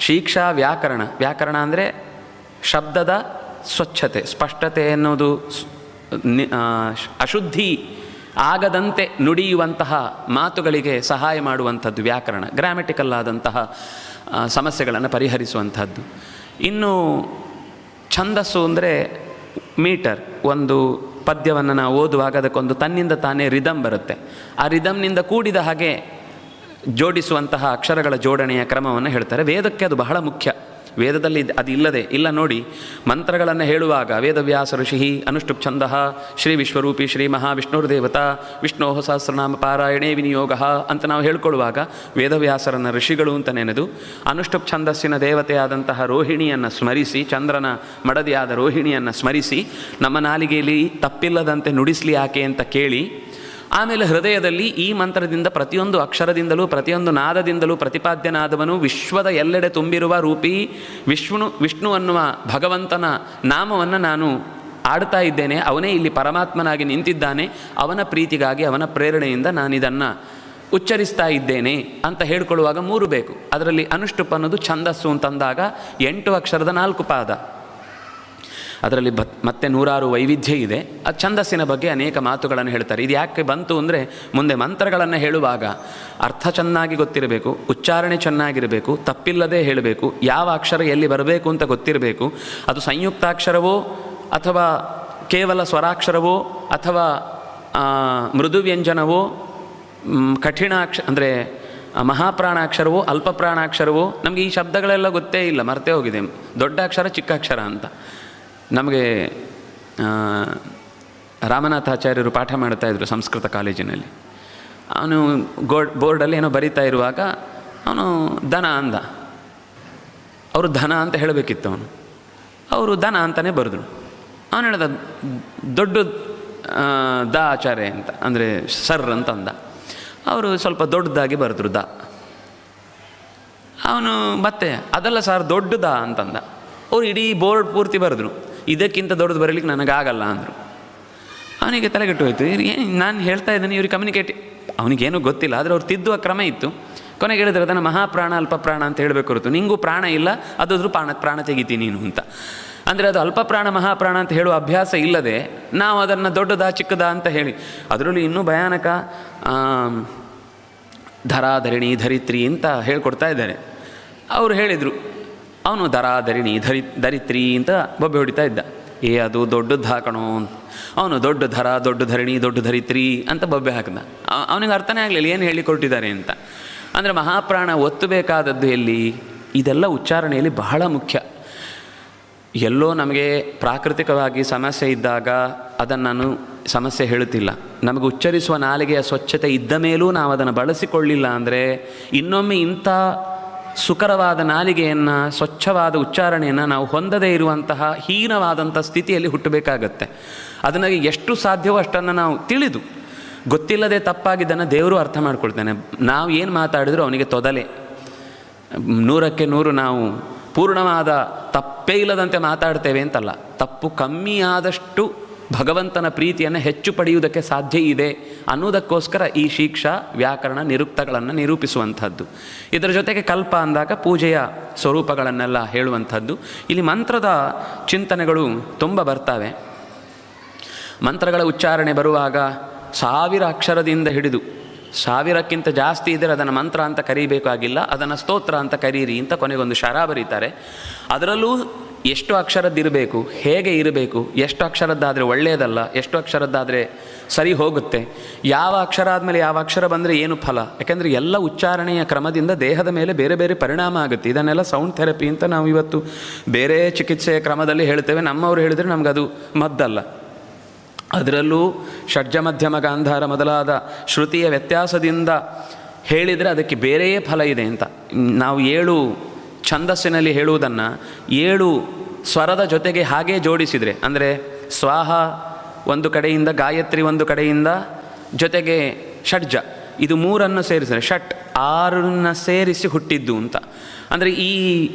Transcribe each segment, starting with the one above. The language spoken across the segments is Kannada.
ಶಿಕ್ಷಾ ವ್ಯಾಕರಣ. ವ್ಯಾಕರಣ ಅಂದರೆ ಶಬ್ದದ ಸ್ವಚ್ಛತೆ, ಸ್ಪಷ್ಟತೆ ಎನ್ನುವುದು, ಅಶುದ್ಧಿ ಆಗದಂತೆ ನುಡಿಯುವಂತಹ ಮಾತುಗಳಿಗೆ ಸಹಾಯ ಮಾಡುವಂಥದ್ದು ವ್ಯಾಕರಣ. ಗ್ರಾಮೆಟಿಕಲ್ ಆದಂತಹ ಸಮಸ್ಯೆಗಳನ್ನು ಪರಿಹರಿಸುವಂಥದ್ದು. ಇನ್ನು ಛಂದಸ್ಸು ಅಂದರೆ ಮೀಟರ್. ಒಂದು ಪದ್ಯವನ್ನು ನಾವು ಓದುವಾಗ ಅದಕ್ಕೊಂದು ತನ್ನಿಂದ ತಾನೇ ರಿದಮ್ ಬರುತ್ತೆ. ಆ ರಿದಮ್ನಿಂದ ಕೂಡಿದ ಹಾಗೆ ಜೋಡಿಸುವಂತಹ ಅಕ್ಷರಗಳ ಜೋಡಣೆಯ ಕ್ರಮವನ್ನು ಹೇಳ್ತಾರೆ. ವೇದಕ್ಕೆ ಅದು ಬಹಳ ಮುಖ್ಯ. ವೇದದಲ್ಲಿ ಅದು ಇಲ್ಲ ನೋಡಿ. ಮಂತ್ರಗಳನ್ನು ಹೇಳುವಾಗ ವೇದವ್ಯಾಸ ಋಷಿ ಅನುಷ್ಠುಪ್ ಛಂದ ಶ್ರೀ ವಿಶ್ವರೂಪಿ ಶ್ರೀ ಮಹಾವಿಷ್ಣುರ್ದೇವತಾ ವಿಷ್ಣೋ ಸಹಸ್ರನಾಮ ಪಾರಾಯಣೇ ವಿನಿಯೋಗ ಅಂತ ನಾವು ಹೇಳ್ಕೊಳ್ಳುವಾಗ ವೇದವ್ಯಾಸರನ್ನ ಋಷಿಗಳು ಅಂತ ನೆನೆದು ಅನುಷ್ಠುಪ್ ಛಂದಸ್ಸಿನ ದೇವತೆಯಾದಂತಹ ರೋಹಿಣಿಯನ್ನು ಸ್ಮರಿಸಿ, ಚಂದ್ರನ ಮಡದಿಯಾದ ರೋಹಿಣಿಯನ್ನು ಸ್ಮರಿಸಿ, ನಮ್ಮ ನಾಲಿಗೆಯಲ್ಲಿ ತಪ್ಪಿಲ್ಲದಂತೆ ನುಡಿಸ್ಲಿ ಆಕೆ ಅಂತ ಕೇಳಿ, ಆಮೇಲೆ ಹೃದಯದಲ್ಲಿ ಈ ಮಂತ್ರದಿಂದ ಪ್ರತಿಯೊಂದು ಅಕ್ಷರದಿಂದಲೂ ಪ್ರತಿಯೊಂದು ನಾದದಿಂದಲೂ ಪ್ರತಿಪಾದ್ಯನಾದವನು ವಿಶ್ವದ ಎಲ್ಲೆಡೆ ತುಂಬಿರುವ ರೂಪಿ ವಿಷ್ಣು ಅನ್ನುವ ಭಗವಂತನ ನಾಮವನ್ನು ನಾನು ಆಡ್ತಾ ಇದ್ದೇನೆ, ಅವನೇ ಇಲ್ಲಿ ಪರಮಾತ್ಮನಾಗಿ ನಿಂತಿದ್ದಾನೆ, ಅವನ ಪ್ರೀತಿಗಾಗಿ ಅವನ ಪ್ರೇರಣೆಯಿಂದ ನಾನಿದನ್ನು ಉಚ್ಚರಿಸ್ತಾ ಇದ್ದೇನೆ ಅಂತ ಹೇಳ್ಕೊಳ್ಳುವಾಗ 3 ಬೇಕು. ಅದರಲ್ಲಿ ಅನುಷ್ಠುಪ್ ಅನ್ನೋದು ಛಂದಸ್ಸು ಅಂತಂದಾಗ 8 ಅಕ್ಷರದ 4 ಪಾದ. ಅದರಲ್ಲಿ ಮತ್ತೆ 106 ವೈವಿಧ್ಯ ಇದೆ. ಆ ಛಂದಸ್ಸಿನ ಬಗ್ಗೆ ಅನೇಕ ಮಾತುಗಳನ್ನು ಹೇಳ್ತಾರೆ. ಇದು ಯಾಕೆ ಬಂತು ಅಂದರೆ, ಮುಂದೆ ಮಂತ್ರಗಳನ್ನು ಹೇಳುವಾಗ ಅರ್ಥ ಚೆನ್ನಾಗಿ ಗೊತ್ತಿರಬೇಕು, ಉಚ್ಚಾರಣೆ ಚೆನ್ನಾಗಿರಬೇಕು, ತಪ್ಪಿಲ್ಲದೆ ಹೇಳಬೇಕು, ಯಾವ ಅಕ್ಷರ ಎಲ್ಲಿ ಬರಬೇಕು ಅಂತ ಗೊತ್ತಿರಬೇಕು. ಅದು ಸಂಯುಕ್ತಾಕ್ಷರವೋ ಅಥವಾ ಕೇವಲ ಸ್ವರಾಕ್ಷರವೋ ಅಥವಾ ಮೃದು ವ್ಯಂಜನವೋ, ಅಂದರೆ ಮಹಾಪ್ರಾಣಾಕ್ಷರವೋ ಅಲ್ಪ ಪ್ರಾಣಾಕ್ಷರವೋ. ನಮಗೆ ಈ ಶಬ್ದಗಳೆಲ್ಲ ಗೊತ್ತೇ ಇಲ್ಲ, ಮರ್ತೇ ಹೋಗಿದೆ. ದೊಡ್ಡ ಅಕ್ಷರ ಚಿಕ್ಕ ಅಕ್ಷರ ಅಂತ. ನಮಗೆ ರಾಮನಾಥಾಚಾರ್ಯರು ಪಾಠ ಮಾಡ್ತಾಯಿದ್ರು ಸಂಸ್ಕೃತ ಕಾಲೇಜಿನಲ್ಲಿ. ಅವನು ಬೋರ್ಡಲ್ಲಿ ಏನೋ ಬರಿತಾ ಇರುವಾಗ ಅವನು ದನ ಅಂದ. ಅವರು ಧನ ಅಂತ ಹೇಳಬೇಕಿತ್ತು. ಅವರು ದನ ಅಂತಲೇ ಬರೆದ್ರು. ಅವನು ಹೇಳ್ದ ದೊಡ್ಡ ದ ಆಚಾರ್ಯ ಅಂತ, ಅಂದರೆ ಸರ್ ಅಂತ ಅಂದ. ಅವರು ಸ್ವಲ್ಪ ದೊಡ್ಡದಾಗಿ ಬರೆದ್ರು ದ. ಅವನು ಮತ್ತೆ ಅದಲ್ಲ ಸರ್ ದೊಡ್ಡದ ಅಂತಂದ. ಅವ್ರು ಇಡೀ ಬೋರ್ಡ್ ಪೂರ್ತಿ ಬರೆದ್ರು. ಇದಕ್ಕಿಂತ ದೊಡ್ಡದು ಬರಲಿಕ್ಕೆ ನನಗಾಗಲ್ಲ ಅಂದರು. ಅವನಿಗೆ ತಲೆಗೆಟ್ಟು ಹೋಯ್ತು. ನಾನು ಹೇಳ್ತಾ ಇದ್ದೇನೆ ಇವ್ರಿಗೆ ಅವನಿಗೇನೂ ಗೊತ್ತಿಲ್ಲ, ಆದರೆ ಅವ್ರು ತಿದ್ದುವ ಕ್ರಮ ಇತ್ತು. ಕೊನೆಗೆ ಹೇಳಿದ್ರೆ ಅದನ್ನು ಮಹಾಪ್ರಾಣ ಅಲ್ಪ ಪ್ರಾಣ ಅಂತ ಹೇಳಬೇಕು ಹೊರತು ನಿಂಗೂ ಪ್ರಾಣ ಇಲ್ಲ, ಅದಾದ್ರೂ ಪ್ರಾಣ ತೆಗಿತೀನಿ ನೀನು ಅಂತ. ಅಂದರೆ ಅದು ಅಲ್ಪ ಪ್ರಾಣ ಮಹಾಪ್ರಾಣ ಅಂತ ಹೇಳುವ ಅಭ್ಯಾಸ ಇಲ್ಲದೆ ನಾವು ಅದನ್ನು ದೊಡ್ಡದ ಚಿಕ್ಕದ ಅಂತ ಹೇಳಿ, ಅದರಲ್ಲಿ ಇನ್ನೂ ಭಯಾನಕ ಧರಾಧರಿಣಿ ಧರಿತ್ರಿ ಅಂತ ಹೇಳ್ಕೊಡ್ತಾ ಇದ್ದಾರೆ. ಅವರು ಹೇಳಿದರು, ಅವನು ಧರಾಧರಿಣಿ ಧರಿತ್ರಿ ಅಂತ ಬೊಬ್ಬೆ ಹೊಡಿತಾ ಇದ್ದ. ಅದು ದೊಡ್ಡದು ಹಾಕಣೋ, ಅವನು ದೊಡ್ಡ ಧರ, ದೊಡ್ಡ ಧರಣಿ, ದೊಡ್ಡ ಧರಿತ್ರಿ ಅಂತ ಬೊಬ್ಬೆ ಹಾಕಿದ. ಅವನಿಗೆ ಅರ್ಥನೇ ಆಗಲಿಲ್ಲ ಏನು ಹೇಳಿಕೊಟ್ಟಿದ್ದಾರೆ ಅಂತ. ಅಂದರೆ ಮಹಾಪ್ರಾಣ ಒತ್ತಬೇಕಾದದ್ದು ಎಲ್ಲಿ? ಇದೆಲ್ಲ ಉಚ್ಚಾರಣೆಯಲ್ಲಿ ಬಹಳ ಮುಖ್ಯ. ಎಲ್ಲೋ ನಮಗೆ ಪ್ರಾಕೃತಿಕವಾಗಿ ಸಮಸ್ಯೆ ಇದ್ದಾಗ ಅದನ್ನು ನಾನು ಸಮಸ್ಯೆ ಹೇಳುತ್ತಿಲ್ಲ. ನಮಗೆ ಉಚ್ಚರಿಸುವ ನಾಲಿಗೆಯ ಸ್ವಚ್ಛತೆ ಇದ್ದ ಮೇಲೂ ನಾವು ಅದನ್ನು ಬಳಸಿಕೊಳ್ಳಿಲ್ಲ ಅಂದರೆ ಇನ್ನೊಮ್ಮೆ ಇಂಥ ಸುಕರವಾದ ನಾಲಿಗೆಯನ್ನು, ಸ್ವಚ್ಛವಾದ ಉಚ್ಚಾರಣೆಯನ್ನು ನಾವು ಹೊಂದದೇ ಇರುವಂತಹ ಹೀನವಾದಂಥ ಸ್ಥಿತಿಯಲ್ಲಿ ಹುಟ್ಟಬೇಕಾಗತ್ತೆ. ಅದನ್ನು ಎಷ್ಟು ಸಾಧ್ಯವೋ ಅಷ್ಟನ್ನು ನಾವು ತಿಳಿದು, ಗೊತ್ತಿಲ್ಲದೆ ತಪ್ಪಾಗಿದ್ದನ್ನು ದೇವರು ಅರ್ಥ ಮಾಡ್ಕೊಳ್ತಾನೆ. ನಾವು ಏನು ಮಾತಾಡಿದ್ರು ಅವನಿಗೆ ತೊದಲೆ. 100ಕ್ಕೆ 100 ನಾವು ಪೂರ್ಣವಾದ ತಪ್ಪೇ ಇಲ್ಲದಂತೆ ಮಾತಾಡ್ತೇವೆ ಅಂತಲ್ಲ. ತಪ್ಪು ಕಮ್ಮಿ ಆದಷ್ಟು ಭಗವಂತನ ಪ್ರೀತಿಯನ್ನು ಹೆಚ್ಚು ಪಡೆಯುವುದಕ್ಕೆ ಸಾಧ್ಯ ಇದೆ ಅನ್ನೋದಕ್ಕೋಸ್ಕರ ಈ ಶಿಕ್ಷಾ ವ್ಯಾಕರಣ ನಿರುಕ್ತಗಳನ್ನು ನಿರೂಪಿಸುವಂಥದ್ದು. ಇದರ ಜೊತೆಗೆ ಕಲ್ಪ ಅಂದಾಗ ಪೂಜೆಯ ಸ್ವರೂಪಗಳನ್ನೆಲ್ಲ ಹೇಳುವಂಥದ್ದು. ಇಲ್ಲಿ ಮಂತ್ರದ ಚಿಂತನೆಗಳು ತುಂಬ ಬರ್ತವೆ. ಮಂತ್ರಗಳ ಉಚ್ಚಾರಣೆ ಬರುವಾಗ 1000 ಅಕ್ಷರದಿಂದ ಹಿಡಿದು 1000ಕ್ಕಿಂತ ಜಾಸ್ತಿ ಇದ್ದರೆ ಅದನ್ನು ಮಂತ್ರ ಅಂತ ಕರೀಬೇಕಾಗಿಲ್ಲ, ಅದನ್ನು ಸ್ತೋತ್ರ ಅಂತ ಕರೀರಿ ಅಂತ ಕೊನೆಗೊಂದು ಶರ ಬರೀತಾರೆ. ಅದರಲ್ಲೂ ಎಷ್ಟು ಅಕ್ಷರದ್ದಿರಬೇಕು, ಹೇಗೆ ಇರಬೇಕು, ಎಷ್ಟು ಅಕ್ಷರದ್ದಾದರೆ ಒಳ್ಳೆಯದಲ್ಲ, ಎಷ್ಟು ಅಕ್ಷರದ್ದಾದರೆ ಸರಿ ಹೋಗುತ್ತೆ, ಯಾವ ಅಕ್ಷರ ಆದಮೇಲೆ ಯಾವ ಅಕ್ಷರ ಬಂದರೆ ಏನು ಫಲ. ಯಾಕೆಂದರೆ ಎಲ್ಲ ಉಚ್ಚಾರಣೆಯ ಕ್ರಮದಿಂದ ದೇಹದ ಮೇಲೆ ಬೇರೆ ಬೇರೆ ಪರಿಣಾಮ ಆಗುತ್ತೆ. ಇದನ್ನೆಲ್ಲ ಸೌಂಡ್ ಥೆರಪಿ ಅಂತ ನಾವು ಇವತ್ತು ಬೇರೆ ಚಿಕಿತ್ಸೆಯ ಕ್ರಮದಲ್ಲಿ ಹೇಳ್ತೇವೆ. ನಮ್ಮವರು ಹೇಳಿದರೆ ನಮಗದು ಮದ್ದಲ್ಲ. ಅದರಲ್ಲೂ ಷಡ್ಜ ಮಧ್ಯಮ ಗಾಂಧಾರ ಮೊದಲಾದ ಶ್ರುತಿಯ ವ್ಯತ್ಯಾಸದಿಂದ ಹೇಳಿದರೆ ಅದಕ್ಕೆ ಬೇರೆಯೇ ಫಲ ಇದೆ ಅಂತ. ನಾವು 7 ಛಂದಸ್ಸಿನಲ್ಲಿ ಹೇಳುವುದನ್ನು 7 ಸ್ವರದ ಜೊತೆಗೆ ಹಾಗೇ ಜೋಡಿಸಿದರೆ, ಅಂದರೆ ಸ್ವಾಹ ಒಂದು ಕಡೆಯಿಂದ, ಗಾಯತ್ರಿ ಒಂದು ಕಡೆಯಿಂದ, ಜೊತೆಗೆ ಷಡ್ಜ, ಇದು 3 ಸೇರಿಸಿದರೆ 6 ಸೇರಿಸಿ ಹುಟ್ಟಿದ್ದು ಅಂತ. ಅಂದರೆ ಈ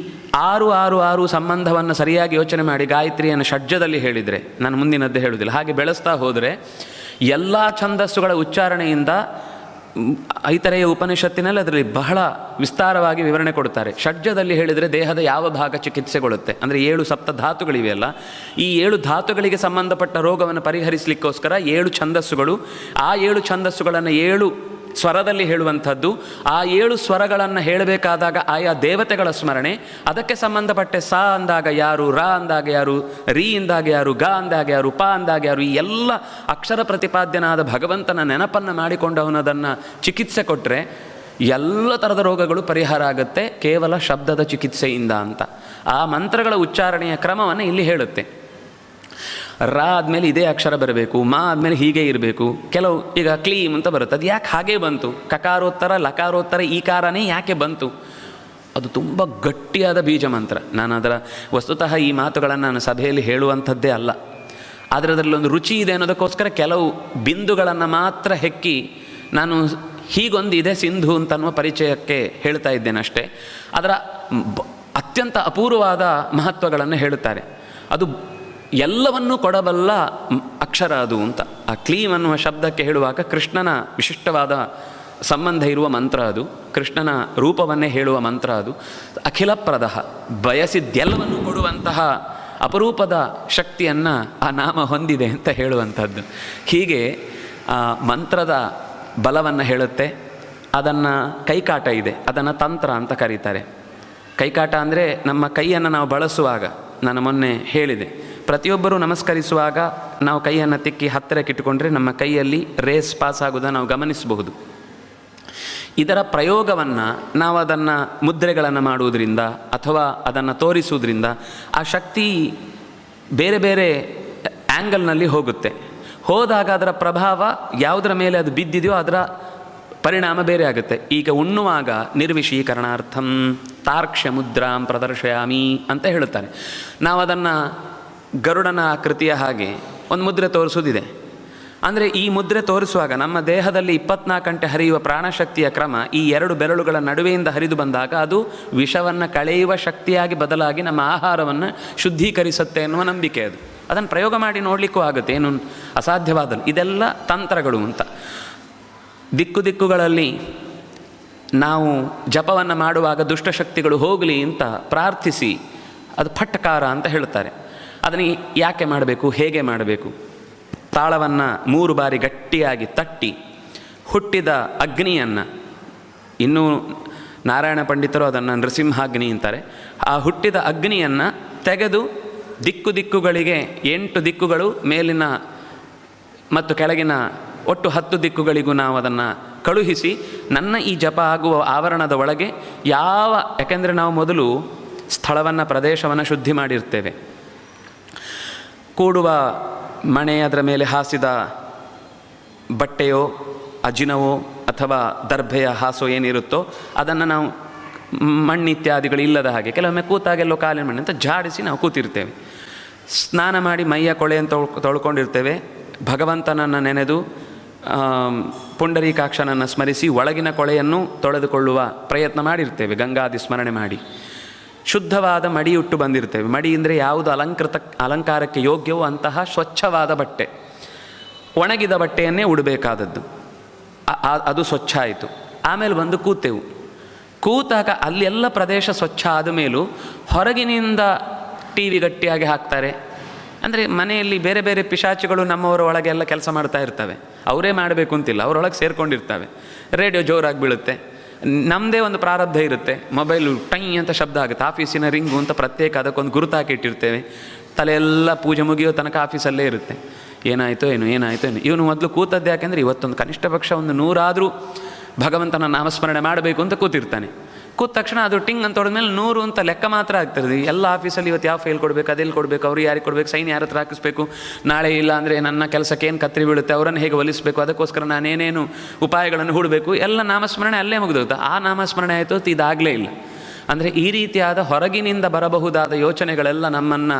6 ಸಂಬಂಧವನ್ನು ಸರಿಯಾಗಿ ಯೋಚನೆ ಮಾಡಿ ಗಾಯತ್ರಿಯನ್ನು ಷಡ್ಜದಲ್ಲಿ ಹೇಳಿದರೆ, ನಾನು ಮುಂದಿನದ್ದೇ ಹೇಳುವುದಿಲ್ಲ, ಹಾಗೆ ಬೆಳೆಸ್ತಾ ಹೋದರೆ ಎಲ್ಲ ಛಂದಸ್ಸುಗಳ ಉಚ್ಚಾರಣೆಯಿಂದ ಐತರೇಯ ಉಪನಿಷತ್ತಿನಲ್ಲಿ ಅದರಲ್ಲಿ ಬಹಳ ವಿಸ್ತಾರವಾಗಿ ವಿವರಣೆ ಕೊಡ್ತಾರೆ. ಷಡ್ಜದಲ್ಲಿ ಹೇಳಿದರೆ ದೇಹದ ಯಾವ ಭಾಗ ಚಿಕಿತ್ಸೆಗೊಳ್ಳುತ್ತೆ, ಅಂದರೆ 7 ಸಪ್ತಧಾತುಗಳಿವೆಯಲ್ಲ, ಈ 7 ಧಾತುಗಳಿಗೆ ಸಂಬಂಧಪಟ್ಟ ರೋಗವನ್ನು ಪರಿಹರಿಸಲಿಕ್ಕೋಸ್ಕರ 7 ಛಂದಸ್ಸುಗಳು, ಆ 7 ಛಂದಸ್ಸುಗಳನ್ನು 7 ಸ್ವರದಲ್ಲಿ ಹೇಳುವಂಥದ್ದು. ಆ 7 ಸ್ವರಗಳನ್ನು ಹೇಳಬೇಕಾದಾಗ ಆಯಾ ದೇವತೆಗಳ ಸ್ಮರಣೆ, ಅದಕ್ಕೆ ಸಂಬಂಧಪಟ್ಟ ಸ ಅಂದಾಗ ಯಾರು, ರ ಅಂದಾಗ ಯಾರು, ರಿ ಅಂದಾಗ ಯಾರು, ಗ ಅಂದಾಗ ಯಾರು, ಪ ಅಂದಾಗ ಯಾರು, ಈ ಎಲ್ಲ ಅಕ್ಷರ ಪ್ರತಿಪಾದ್ಯನಾದ ಭಗವಂತನ ನೆನಪನ್ನು ಮಾಡಿಕೊಂಡು ಅವನದನ್ನು ಚಿಕಿತ್ಸೆ ಕೊಟ್ಟರೆ ಎಲ್ಲ ಥರದ ರೋಗಗಳು ಪರಿಹಾರ ಆಗುತ್ತೆ ಕೇವಲ ಶಬ್ದದ ಚಿಕಿತ್ಸೆಯಿಂದ ಅಂತ. ಆ ಮಂತ್ರಗಳ ಉಚ್ಚಾರಣೆಯ ಕ್ರಮವನ್ನು ಇಲ್ಲಿ ಹೇಳುತ್ತೆ. ರ ಆದಮೇಲೆ ಇದೇ ಅಕ್ಷರ ಬರಬೇಕು, ಮ ಆದಮೇಲೆ ಹೀಗೆ ಇರಬೇಕು. ಕೆಲವು ಈಗ ಕ್ಲೀಮ್ ಅಂತ ಬರುತ್ತೆ, ಅದು ಯಾಕೆ ಹಾಗೇ ಬಂತು? ಕಕಾರೋತ್ತರ ಲಕಾರೋತ್ತರ ಈಕಾರನೇ ಯಾಕೆ ಬಂತು? ಅದು ತುಂಬ ಗಟ್ಟಿಯಾದ ಬೀಜ ಮಂತ್ರ. ನಾನು ಅದರ ವಸ್ತುತಃ ಈ ಮಾತುಗಳನ್ನು ನಾನು ಸಭೆಯಲ್ಲಿ ಹೇಳುವಂಥದ್ದೇ ಅಲ್ಲ, ಆದರೆ ಅದರಲ್ಲೊಂದು ರುಚಿ ಇದೆ ಅನ್ನೋದಕ್ಕೋಸ್ಕರ ಕೆಲವು ಬಿಂದುಗಳನ್ನು ಮಾತ್ರ ಹೆಕ್ಕಿ ನಾನು ಹೀಗೊಂದು ಇದೆ ಸಿಂಧು ಅಂತನ್ನುವ ಪರಿಚಯಕ್ಕೆ ಹೇಳ್ತಾ ಇದ್ದೇನೆ ಅಷ್ಟೇ. ಅದರ ಅತ್ಯಂತ ಅಪೂರ್ವವಾದ ಮಹತ್ವಗಳನ್ನು ಹೇಳುತ್ತಾರೆ. ಅದು ಎಲ್ಲವನ್ನೂ ಕೊಡಬಲ್ಲ ಅಕ್ಷರ ಅದು ಅಂತ. ಆ ಕ್ಲೀಮ್ ಅನ್ನುವ ಶಬ್ದಕ್ಕೆ ಹೇಳುವಾಗ ಕೃಷ್ಣನ ವಿಶಿಷ್ಟವಾದ ಸಂಬಂಧ ಇರುವ ಮಂತ್ರ ಅದು, ಕೃಷ್ಣನ ರೂಪವನ್ನೇ ಹೇಳುವ ಮಂತ್ರ ಅದು. ಅಖಿಲಪ್ರದ, ಬಯಸಿದ್ದೆಲ್ಲವನ್ನು ಕೊಡುವಂತಹ ಅಪರೂಪದ ಶಕ್ತಿಯನ್ನು ಆ ನಾಮ ಹೊಂದಿದೆ ಅಂತ ಹೇಳುವಂಥದ್ದು. ಹೀಗೆ ಆ ಮಂತ್ರದ ಬಲವನ್ನು ಹೇಳುತ್ತೆ. ಅದನ್ನು ಕೈಕಾಟ ಇದೆ, ಅದನ್ನು ತಂತ್ರ ಅಂತ ಕರೀತಾರೆ. ಕೈಕಾಟ ಅಂದರೆ ನಮ್ಮ ಕೈಯನ್ನು ನಾವು ಬಳಸುವಾಗ, ನಾನು ಮೊನ್ನೆ ಹೇಳಿದೆ, ಪ್ರತಿಯೊಬ್ಬರೂ ನಮಸ್ಕರಿಸುವಾಗ ನಾವು ಕೈಯನ್ನು ತಿಕ್ಕಿ ಹತ್ತಿರಕ್ಕಿಟ್ಟುಕೊಂಡ್ರೆ ನಮ್ಮ ಕೈಯಲ್ಲಿ ರೇಸ್ ಪಾಸ್ ಆಗೋದನ್ನು ನಾವು ಗಮನಿಸಬಹುದು. ಇದರ ಪ್ರಯೋಗವನ್ನು ನಾವು ಅದನ್ನು ಮುದ್ರೆಗಳನ್ನು ಮಾಡುವುದರಿಂದ ಅಥವಾ ಅದನ್ನು ತೋರಿಸುವುದರಿಂದ ಆ ಶಕ್ತಿ ಬೇರೆ ಬೇರೆ ಆ್ಯಂಗಲ್ನಲ್ಲಿ ಹೋಗುತ್ತೆ. ಹೋದಾಗ ಅದರ ಪ್ರಭಾವ ಯಾವುದರ ಮೇಲೆ ಅದು ಬಿದ್ದಿದೆಯೋ ಅದರ ಪರಿಣಾಮ ಬೇರೆ ಆಗುತ್ತೆ. ಈಗ ಉಣ್ಣುವಾಗ ನಿರ್ವಿಷೀಕರಣಾರ್ಥಂ ತಾರ್ಕ್ಷ್ಯ ಮುದ್ರಾಂ ಪ್ರದರ್ಶಯಾಮಿ ಅಂತ ಹೇಳುತ್ತಾರೆ. ನಾವು ಅದನ್ನು ಗರುಡನ ಕೃತಿಯ ಹಾಗೆ ಒಂದು ಮುದ್ರೆ ತೋರಿಸೋದಿದೆ. ಅಂದರೆ ಈ ಮುದ್ರೆ ತೋರಿಸುವಾಗ ನಮ್ಮ ದೇಹದಲ್ಲಿ 24 ಗಂಟೆ ಹರಿಯುವ ಪ್ರಾಣಶಕ್ತಿಯ ಕ್ರಮ ಈ 2 ಬೆರಳುಗಳ ನಡುವೆಯಿಂದ ಹರಿದು ಬಂದಾಗ ಅದು ವಿಷವನ್ನು ಕಳೆಯುವ ಶಕ್ತಿಯಾಗಿ ಬದಲಾಗಿ ನಮ್ಮ ಆಹಾರವನ್ನು ಶುದ್ಧೀಕರಿಸುತ್ತೆ ಎನ್ನುವ ನಂಬಿಕೆ ಅದು. ಅದನ್ನು ಪ್ರಯೋಗ ಮಾಡಿ ನೋಡಲಿಕ್ಕೂ ಆಗುತ್ತೆ, ಏನು ಅಸಾಧ್ಯವಾದಲ್ಲ. ಇದೆಲ್ಲ ತಂತ್ರಗಳು ಅಂತ. ದಿಕ್ಕುಗಳಲ್ಲಿ ನಾವು ಜಪವನ್ನು ಮಾಡುವಾಗ ದುಷ್ಟಶಕ್ತಿಗಳು ಹೋಗಲಿ ಅಂತ ಪ್ರಾರ್ಥಿಸಿ ಅದು ಫಟ್ಕಾರ ಅಂತ ಹೇಳ್ತಾರೆ. ಅದನ್ನು ಯಾಕೆ ಮಾಡಬೇಕು, ಹೇಗೆ ಮಾಡಬೇಕು? ತಾಳವನ್ನು 3 ಬಾರಿ ಗಟ್ಟಿಯಾಗಿ ತಟ್ಟಿ ಹುಟ್ಟಿದ ಅಗ್ನಿಯನ್ನು, ಇನ್ನೂ ನಾರಾಯಣ ಪಂಡಿತರು ಅದನ್ನು ನೃಸಿಂಹಾಗ್ನಿ ಅಂತಾರೆ, ಆ ಹುಟ್ಟಿದ ಅಗ್ನಿಯನ್ನು ತೆಗೆದು ದಿಕ್ಕುಗಳಿಗೆ 8 ದಿಕ್ಕುಗಳು ಮೇಲಿನ ಮತ್ತು ಕೆಳಗಿನ ಒಟ್ಟು 10 ದಿಕ್ಕುಗಳಿಗೂ ನಾವು ಅದನ್ನು ಕಳುಹಿಸಿ ನನ್ನ ಈ ಜಪ ಆಗುವ ಆವರಣದ ಒಳಗೆ ಯಾಕೆಂದರೆ ನಾವು ಮೊದಲು ಸ್ಥಳವನ್ನು ಪ್ರದೇಶವನ್ನು ಶುದ್ಧಿ ಮಾಡಿರ್ತೇವೆ. ಕೂಡುವ ಮಣೆ, ಅದರ ಮೇಲೆ ಹಾಸಿದ ಬಟ್ಟೆಯೋ ಅಜಿನವೋ ಅಥವಾ ದರ್ಭೆಯ ಹಾಸೋ ಏನಿರುತ್ತೋ ಅದನ್ನು ನಾವು ಮಣ್ಣಿತ್ಯಾದಿಗಳು ಇಲ್ಲದ ಹಾಗೆ ಕೆಲವೊಮ್ಮೆ ಕೂತಾಗೆಲ್ಲೋ ಕಾಲಿನ ಮಣ್ಣು ಅಂತ ಜಾಡಿಸಿ ನಾವು ಕೂತಿರ್ತೇವೆ. ಸ್ನಾನ ಮಾಡಿ ಮೈಯ ಕೊಳೆಯನ್ನು ತೊಳ್ಕೊಂಡಿರ್ತೇವೆ. ಭಗವಂತನನ್ನು ನೆನೆದು ಪುಂಡರೀಕಾಕ್ಷನನ್ನು ಸ್ಮರಿಸಿ ಒಳಗಿನ ಕೊಳೆಯನ್ನು ತೊಳೆದುಕೊಳ್ಳುವ ಪ್ರಯತ್ನ ಮಾಡಿರ್ತೇವೆ. ಗಂಗಾದಿ ಸ್ಮರಣೆ ಮಾಡಿ ಶುದ್ಧವಾದ ಮಡಿಯುಟ್ಟು ಬಂದಿರ್ತೇವೆ. ಮಡಿ ಅಂದರೆ ಯಾವುದು ಅಲಂಕಾರಕ್ಕೆ ಯೋಗ್ಯವೋ ಅಂತಹ ಸ್ವಚ್ಛವಾದ ಬಟ್ಟೆ, ಒಣಗಿದ ಬಟ್ಟೆಯನ್ನೇ ಉಡಬೇಕಾದದ್ದು. ಅದು ಸ್ವಚ್ಛ ಆಯಿತು. ಆಮೇಲೆ ಬಂದು ಕೂತೆವು. ಕೂತಾಗ ಅಲ್ಲೆಲ್ಲ ಪ್ರದೇಶ ಸ್ವಚ್ಛ ಆದ ಮೇಲೂ ಹೊರಗಿನಿಂದ ಟಿ ವಿ ಗಟ್ಟಿಯಾಗಿ ಹಾಕ್ತಾರೆ. ಅಂದರೆ ಮನೆಯಲ್ಲಿ ಬೇರೆ ಬೇರೆ ಪಿಶಾಚಿಗಳು ನಮ್ಮವರ ಒಳಗೆಲ್ಲ ಕೆಲಸ ಮಾಡ್ತಾ ಇರ್ತವೆ. ಅವರೇ ಮಾಡಬೇಕು ಅಂತಿಲ್ಲ, ಅವರೊಳಗೆ ಸೇರ್ಕೊಂಡಿರ್ತವೆ. ರೇಡಿಯೋ ಜೋರಾಗಿ ಬೀಳುತ್ತೆ. ನಮ್ಮದೇ ಒಂದು ಪ್ರಾರಬ್ಧ ಇರುತ್ತೆ. ಮೊಬೈಲು ಟೈ ಅಂತ ಶಬ್ದ ಆಗುತ್ತೆ. ಆಫೀಸಿನ ರಿಂಗು ಅಂತ ಪ್ರತ್ಯೇಕ ಅದಕ್ಕೊಂದು ಗುರುತಾಕಿ ಇಟ್ಟಿರ್ತೇವೆ. ತಲೆಯೆಲ್ಲ ಪೂಜೆ ಮುಗಿಯೋ ತನಕ ಆಫೀಸಲ್ಲೇ ಇರುತ್ತೆ. ಏನಾಯಿತೋ ಏನು ಇವನು ಮೊದಲು ಕೂತದ್ದು ಯಾಕೆಂದರೆ ಇವತ್ತೊಂದು ಕನಿಷ್ಠ ಪಕ್ಷ 100 ಆದರೂ ಭಗವಂತನ ನಾಮಸ್ಮರಣೆ ಮಾಡಬೇಕು ಅಂತ ಕೂತಿರ್ತಾನೆ. ಕೂತ ತಕ್ಷಣ ಅದು ಟಿಂಗ್ ಅಂತ ಹೊಡೆದ್ಮೇಲೆ 100 ಅಂತ ಲೆಕ್ಕ ಮಾತ್ರ ಆಗ್ತಿರೋದು. ಎಲ್ಲ ಆಫೀಸಲ್ಲಿ ಇವತ್ತು ಯಾವ ಫೈಲ್ ಕೊಡಬೇಕು, ಅದೆಲ್ಲಿ ಕೊಡಬೇಕು, ಅವ್ರು ಯಾರಿಗೆ ಕೊಡಬೇಕು, ಸೈನ್ ಯಾರ ಹತ್ರ ಹಾಕಿಸ್ಬೇಕು, ನಾಳೆ ಇಲ್ಲ ಅಂದರೆ ನನ್ನ ಕೆಲಸಕ್ಕೆ ಏನು ಕತ್ತರಿ ಬೀಳುತ್ತೆ, ಅವರನ್ನು ಹೇಗೆ ಒಲಿಸಬೇಕು, ಅದಕ್ಕೋಸ್ಕರ ನಾನೇನೇನು ಉಪಾಯಗಳನ್ನು ಹೂಡಬೇಕು, ಎಲ್ಲ ನಾಮಸ್ಮರಣೆ ಅಲ್ಲೇ ಮುಗಿದೋಗ್ತಾ. ಆ ನಾಮಸ್ಮರಣೆ ಆಯಿತು, ಇದಾಗಲೇ ಇಲ್ಲ. ಅಂದರೆ ಈ ರೀತಿಯಾದ ಹೊರಗಿನಿಂದ ಬರಬಹುದಾದ ಯೋಚನೆಗಳೆಲ್ಲ ನಮ್ಮನ್ನು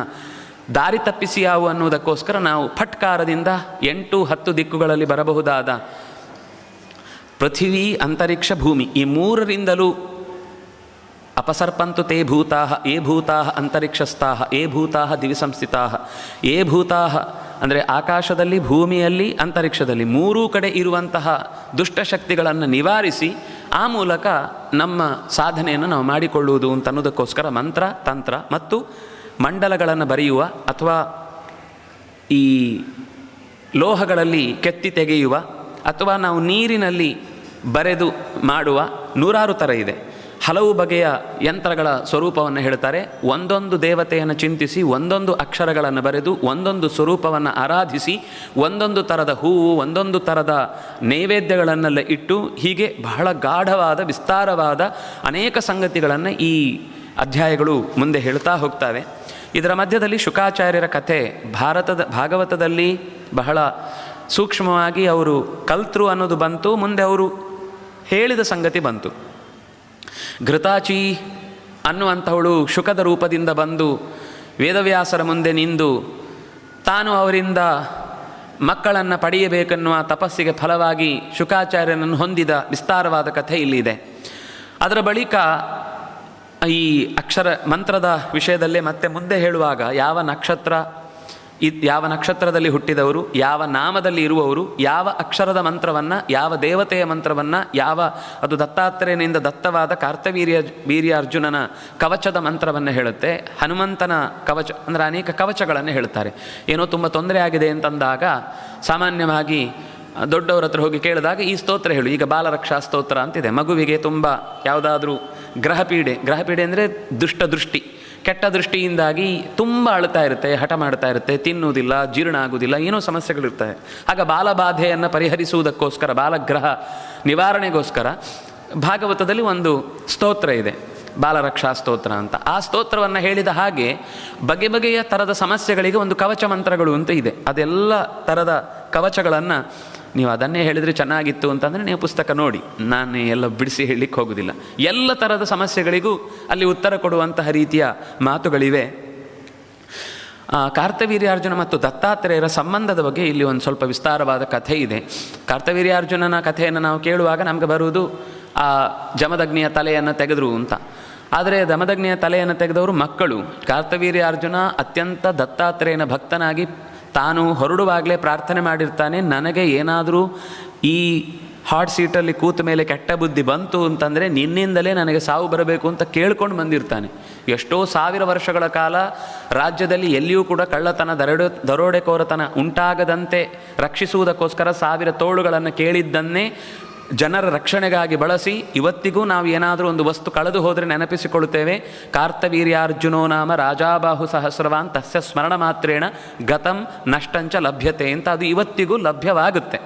ದಾರಿ ತಪ್ಪಿಸಿ ಯಾವು ಅನ್ನೋದಕ್ಕೋಸ್ಕರ ನಾವು ಫಟ್ಕಾರದಿಂದ 8-10 ದಿಕ್ಕುಗಳಲ್ಲಿ ಬರಬಹುದಾದ ಪೃಥಿವೀ, ಅಂತರಿಕ್ಷ, ಭೂಮಿ ಈ 3ರಿಂದಲೂ ಅಪಸರ್ಪಂತು ತೇ ಭೂತಾಃ ಯೇ ಭೂತಾಃ ಅಂತರಿಕ್ಷಸ್ಥಾಃ ಯೇ ಭೂತಾಃ ದಿವಿ ಸಂಸ್ಥಿತಾಃ ಯೇ ಭೂತಾಃ ಅಂದರೆ ಆಕಾಶದಲ್ಲಿ, ಭೂಮಿಯಲ್ಲಿ, ಅಂತರಿಕ್ಷದಲ್ಲಿ ಮೂರೂ ಕಡೆ ಇರುವಂತಹ ದುಷ್ಟಶಕ್ತಿಗಳನ್ನು ನಿವಾರಿಸಿ ಆ ಮೂಲಕ ನಮ್ಮ ಸಾಧನೆಯನ್ನು ನಾವು ಮಾಡಿಕೊಳ್ಳುವುದು ಅಂತ ಅನ್ನೋದಕ್ಕೋಸ್ಕರ ಮಂತ್ರ, ತಂತ್ರ ಮತ್ತು ಮಂಡಲಗಳನ್ನು ಬರೆಯುವ ಅಥವಾ ಈ ಲೋಹಗಳಲ್ಲಿ ಕೆತ್ತಿ ತೆಗೆಯುವ ಅಥವಾ ನಾವು ನೀರಿನಲ್ಲಿ ಬರೆದು ಮಾಡುವ ನೂರಾರು ಥರ ಇದೆ. ಹಲವು ಬಗೆಯ ಯಂತ್ರಗಳ ಸ್ವರೂಪವನ್ನು ಹೇಳ್ತಾರೆ. ಒಂದೊಂದು ದೇವತೆಯನ್ನು ಚಿಂತಿಸಿ ಒಂದೊಂದು ಅಕ್ಷರಗಳನ್ನು ಬರೆದು ಒಂದೊಂದು ಸ್ವರೂಪವನ್ನು ಆರಾಧಿಸಿ ಒಂದೊಂದು ಥರದ ಹೂವು, ಒಂದೊಂದು ಥರದ ನೈವೇದ್ಯಗಳನ್ನೆಲ್ಲ ಇಟ್ಟು ಹೀಗೆ ಬಹಳ ಗಾಢವಾದ ವಿಸ್ತಾರವಾದ ಅನೇಕ ಸಂಗತಿಗಳನ್ನು ಈ ಅಧ್ಯಾಯಗಳು ಮುಂದೆ ಹೇಳ್ತಾ ಹೋಗ್ತವೆ. ಇದರ ಮಧ್ಯದಲ್ಲಿ ಶುಕಾಚಾರ್ಯರ ಕಥೆ ಭಾಗವತದಲ್ಲಿ ಬಹಳ ಸೂಕ್ಷ್ಮವಾಗಿ ಅವರು ಕಲ್ತರು ಅನ್ನೋದು ಬಂತು. ಮುಂದೆ ಅವರು ಹೇಳಿದ ಸಂಗತಿ ಬಂತು. ಘೃತಾಚಿ ಅನ್ನುವಂಥವಳು ಶುಕದ ರೂಪದಿಂದ ಬಂದು ವೇದವ್ಯಾಸರ ಮುಂದೆ ನಿಂದು ತಾನು ಅವರಿಂದ ಮಕ್ಕಳನ್ನು ಪಡೆಯಬೇಕೆನ್ನುವ ತಪಸ್ಸಿಗೆ ಫಲವಾಗಿ ಶುಕಾಚಾರ್ಯನನ್ನು ಹೊಂದಿದ ವಿಸ್ತಾರವಾದ ಕಥೆ ಇಲ್ಲಿದೆ. ಅದರ ಬಳಿಕ ಈ ಅಕ್ಷರ ಮಂತ್ರದ ವಿಷಯದಲ್ಲೇ ಮತ್ತೆ ಮುಂದೆ ಹೇಳುವಾಗ ಯಾವ ನಕ್ಷತ್ರದಲ್ಲಿ ಹುಟ್ಟಿದವರು, ಯಾವ ನಾಮದಲ್ಲಿ ಇರುವವರು, ಯಾವ ಅಕ್ಷರದ ಮಂತ್ರವನ್ನು, ಯಾವ ದೇವತೆಯ ಮಂತ್ರವನ್ನು, ಅದು ದತ್ತಾತ್ರೇಯನಿಂದ ದತ್ತವಾದ ವೀರ್ಯಾರ್ಜುನನ ಕವಚದ ಮಂತ್ರವನ್ನು ಹೇಳುತ್ತೆ. ಹನುಮಂತನ ಕವಚ ಅಂದರೆ ಅನೇಕ ಕವಚಗಳನ್ನು ಹೇಳ್ತಾರೆ. ಏನೋ ತುಂಬ ತೊಂದರೆ ಆಗಿದೆ ಅಂತಂದಾಗ ಸಾಮಾನ್ಯವಾಗಿ ದೊಡ್ಡವರ ಹತ್ರ ಹೋಗಿ ಕೇಳಿದಾಗ ಈ ಸ್ತೋತ್ರ ಹೇಳು. ಈಗ ಬಾಲರಕ್ಷಾ ಸ್ತೋತ್ರ ಅಂತಿದೆ. ಮಗುವಿಗೆ ತುಂಬ ಯಾವುದಾದ್ರೂ ಗ್ರಹಪೀಡೆ ಅಂದರೆ ದೃಷ್ಟಿ, ಕೆಟ್ಟ ದೃಷ್ಟಿಯಿಂದಾಗಿ ತುಂಬ ಅಳ್ತಾ ಇರುತ್ತೆ, ಹಠ ಮಾಡ್ತಾ ಇರುತ್ತೆ, ತಿನ್ನುವುದಿಲ್ಲ, ಜೀರ್ಣ ಆಗುವುದಿಲ್ಲ, ಏನೋ ಸಮಸ್ಯೆಗಳಿರ್ತವೆ. ಆಗ ಬಾಲಬಾಧೆಯನ್ನು ಪರಿಹರಿಸುವುದಕ್ಕೋಸ್ಕರ, ಬಾಲಗ್ರಹ ನಿವಾರಣೆಗೋಸ್ಕರ ಭಾಗವತದಲ್ಲಿ ಒಂದು ಸ್ತೋತ್ರ ಇದೆ, ಬಾಲರಕ್ಷಾ ಸ್ತೋತ್ರ ಅಂತ. ಆ ಸ್ತೋತ್ರವನ್ನು ಹೇಳಿದ ಹಾಗೆ ಬಗೆ ಬಗೆಯ ಥರದ ಸಮಸ್ಯೆಗಳಿಗೆ ಒಂದು ಕವಚ ಮಂತ್ರಗಳು ಅಂತ ಇದೆ. ಅದೆಲ್ಲ ಥರದ ಕವಚಗಳನ್ನು ನೀವು ಅದನ್ನೇ ಹೇಳಿದರೆ ಚೆನ್ನಾಗಿತ್ತು ಅಂತಂದರೆ ನೀವು ಪುಸ್ತಕ ನೋಡಿ, ನಾನು ಎಲ್ಲ ಬಿಡಿಸಿ ಹೇಳಲಿಕ್ಕೆ ಹೋಗೋದಿಲ್ಲ. ಎಲ್ಲ ಥರದ ಸಮಸ್ಯೆಗಳಿಗೂ ಅಲ್ಲಿ ಉತ್ತರ ಕೊಡುವಂತಹ ರೀತಿಯ ಮಾತುಗಳಿವೆ. ಕಾರ್ತವೀರ್ಯಾರ್ಜುನ ಮತ್ತು ದತ್ತಾತ್ರೇಯರ ಸಂಬಂಧದ ಬಗ್ಗೆ ಇಲ್ಲಿ ಒಂದು ಸ್ವಲ್ಪ ವಿಸ್ತಾರವಾದ ಕಥೆ ಇದೆ. ಕಾರ್ತವೀರ್ಯಾರ್ಜುನನ ಕಥೆಯನ್ನು ನಾವು ಕೇಳುವಾಗ ನಮಗೆ ಬರುವುದು ಆ ಜಮದಗ್ನಿಯ ತಲೆಯನ್ನು ತೆಗೆದರು ಅಂತ. ಆದರೆ ಜಮದಗ್ನಿಯ ತಲೆಯನ್ನು ತೆಗೆದವರು ಮಕ್ಕಳು. ಕಾರ್ತವೀರ್ಯಾರ್ಜುನ ಅತ್ಯಂತ ದತ್ತಾತ್ರೇಯನ ಭಕ್ತನಾಗಿ ತಾನು ಹೊರಡುವಾಗಲೇ ಪ್ರಾರ್ಥನೆ ಮಾಡಿರ್ತಾನೆ, ನನಗೆ ಏನಾದರೂ ಈ ಹಾಟ್ ಸೀಟಲ್ಲಿ ಕೂತ ಮೇಲೆ ಕೆಟ್ಟ ಬುದ್ಧಿ ಬಂತು ಅಂತಂದರೆ ನಿನ್ನಿಂದಲೇ ನನಗೆ ಸಾವು ಬರಬೇಕು ಅಂತ ಕೇಳ್ಕೊಂಡು ಬಂದಿರ್ತಾನೆ. ಎಷ್ಟೋ ಸಾವಿರ ವರ್ಷಗಳ ಕಾಲ ರಾಜ್ಯದಲ್ಲಿ ಎಲ್ಲಿಯೂ ಕೂಡ ಕಳ್ಳತನ, ದರೋಡೆಕೋರತನ ಉಂಟಾಗದಂತೆ ರಕ್ಷಿಸುವುದಕ್ಕೋಸ್ಕರ 1000 ತೋಳುಗಳನ್ನು ಕೇಳಿದ್ದನ್ನೇ ಜನರ ರಕ್ಷಣೆಗಾಗಿ ಬಳಸಿ ಇವತ್ತಿಗೂ ನಾವು ಏನಾದರೂ ಒಂದು ವಸ್ತು ಕಳೆದು ಹೋದರೆ ನೆನಪಿಸಿಕೊಳ್ಳುತ್ತೇವೆ. ಕಾರ್ತವೀರ್ಯಾರ್ಜುನೋ ನಾಮ ರಾಜಾಬಾಹು ಸಹಸ್ರವಾನ್ ತಸ್ಯ ಸ್ಮರಣ ಮಾತ್ರೇಣ ಗತಂ ನಷ್ಟಂಚ ಲಭ್ಯತೆ ಅಂತ. ಅದು ಇವತ್ತಿಗೂ ಲಭ್ಯವಾಗುತ್ತೆ.